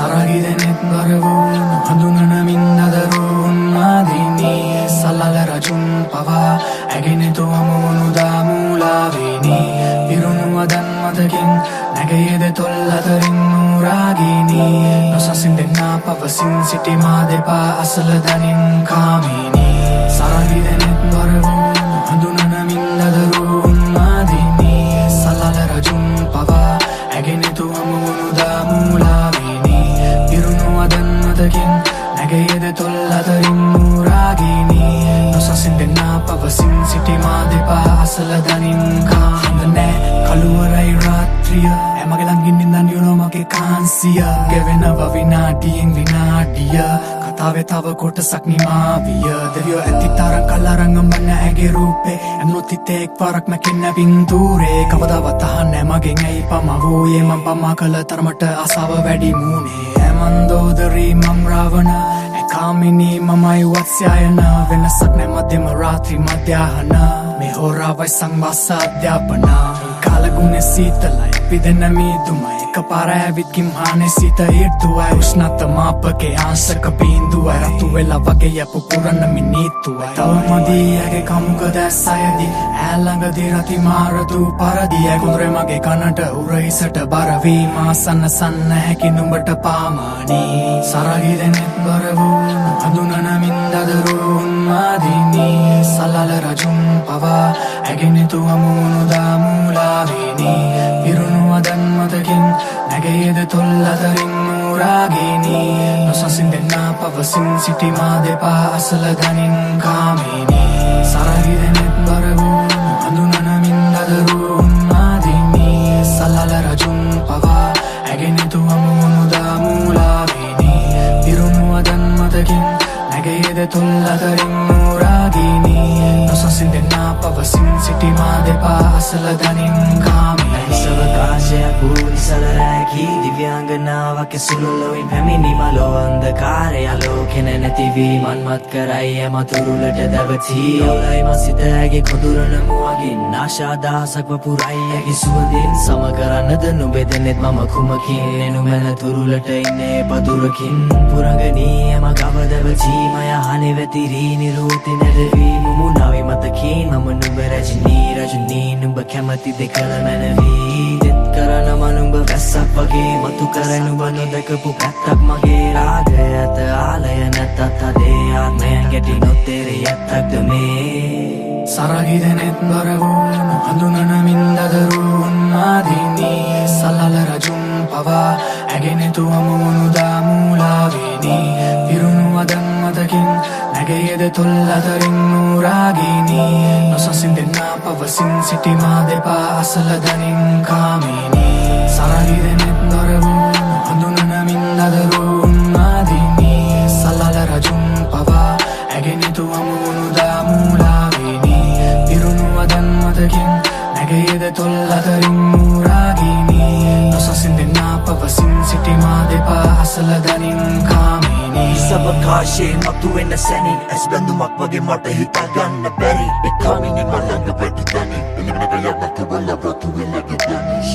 Saragidenet barvun Handunanamin nadarun Madini Salala rajun pava Aginetu amunu damulavini Pirunuwadan matakin Nagayede tollatarin nuragini Nosasindenna pavasin sitima depa asaladanin kamini Saragidenet barvun Handunanamin nadarun Madini Salala rajun pava Aginetu amunu damulavini Pirunuwadan matakin Nagayede tollatarin nuragini Nosasindenna pavasin sitima depa asaladanin kamini Kaluwarai ratriya Emagelangin nindan yunomake kansiya Gevenava vinadiyen vinadiya Katave tava kotasak nimaviya Devyo ඇති තරම් කලරංග මන්න ඇගේ රූපේ ඇනුතිත් එක් වරක් මැකෙන්න පින්තූරේ කවදාවත් අහන්නේ මගෙන් ඇයි පමවූයේ මං පමා කළ තරමට ආසාව වැඩි මූනේ ඇමන්දෝදරී මං රාවණ ඇකාමිනී මමයි වත්ස්යායන වෙනසක් නැ මධ්‍යම රාත්‍රී මධ්‍යාහන මේ හෝරාවයි සංවාස අධ්‍යාපන කාලගුණේ සීතලයි පිදෙන මීදුමයි එකපාර ඇවිත් කිම්හානේ සිත ඊර්තුවයි උෂ්ණත මාපකේ ආංශක බිඳුවයි රතු වෙලා වගේ යපු පුරන මිනිත්තුවයි තව මදි ඇගේ කමුක දැස්සයදී ඈළඟදී රති මාරතු පරදී ඇගුරේ මගේ කනට උරහිසට බර වීම සන්න සන්න හැකි නුඹට පාමානි සරගිදෙනෙත් බර වූ හඳුනනමින් දදරුන් මාදිනි සලල රජුන් පවා ඇගෙනෙතු අමුණු දාමුලාවිනි පිරුණුවදන් මතකින් නැගයේද තොල්ලතරින් නූරාගිනි නොසසින්දෙන්නා පවසින් සිටිමා දෙපා අසල දනින් කාමිනි සරගිදෙනෙත් බර වූ හඳුනනමින් දදරුන් මාදිනි සලල රජුන් පවා ඇගෙනෙතු අමුණු දාමුලාවිනි පිරුණුවදන් මතකින් නැගයේද තොල්ලතරින් නූරාගිනි නොසසින්දෙන්නා පවසින් සිටිමා දෙපා අසල දනින් කාමිනි සවකාශයක් වූ නිසලරැකි දිව්‍යාංගනාවක් සුළුලොවින් පැමිණි මලෝ අන්ධකාරය ආලෝකෙන නැතිවී මන්මත් කරයි යමතුරුලට දැවති ඔලයි මසිතගේ කොඳුරන මුවගින් ආශාදාසක් වපුරයි ඇගේ සුවඳින් සම කරන්නද නුඹෙදෙනෙත් මම කුමකින් එනුමැන තුරුලට ඉන්නේ පදුරකින් පුරගනී යම ගව දැවති මය හනේ වැතිරී නිරෝති නැරවී මුමුණාවේ මතකින් මම නුඹ රජනී නුඹ කැමති දෙකල මැනවී දෙත් කරන මනුඹ වැස්සක් වගේ මතු කරන නුඹ නොදකපු පැත්තක් මගේ රාගය ඇත ආලය නැතත් අදේ ආත්මයන් ගැටි නොතේරේ ඇත්තක්ද මේ සරගිදෙනෙත් බර වූ හඳුනනමින් දදරුන් මාදිනි සලල රජුන් පවා ඇගෙනෙතු අමුණු දාමුලාවිනි පිරුණුවදන් මතකින් නැගයේද තොල්ලතරින් නූරාගිනි නොසසින්දෙන්නා පවසින් සිටිමා දෙපා අසල දනින් කාමිනි සරගිදෙනෙත් බර වූ හඳුනනමින් දදරුන් මාදිනි සලල රජුන් පවා ඇගෙනෙතු අමුණු දාමුලාවිනි පිරුණුවදන් මතකින් නැගයේද තොල්ලතරින් නූරාගිනි නොසසින්දෙන්නා පවසින් සිටිමා දෙපා අසල දනින් කාමිනි සවකාශයෙන් මතුවෙන සැනින් ඇස් බැඳුමක් වගේ මට හිතාගන්න බැරි එකාමිනි මලඟ වැඩි දැනි එළිමක යන්න තුබල රතු වෙලගේ දැනිස්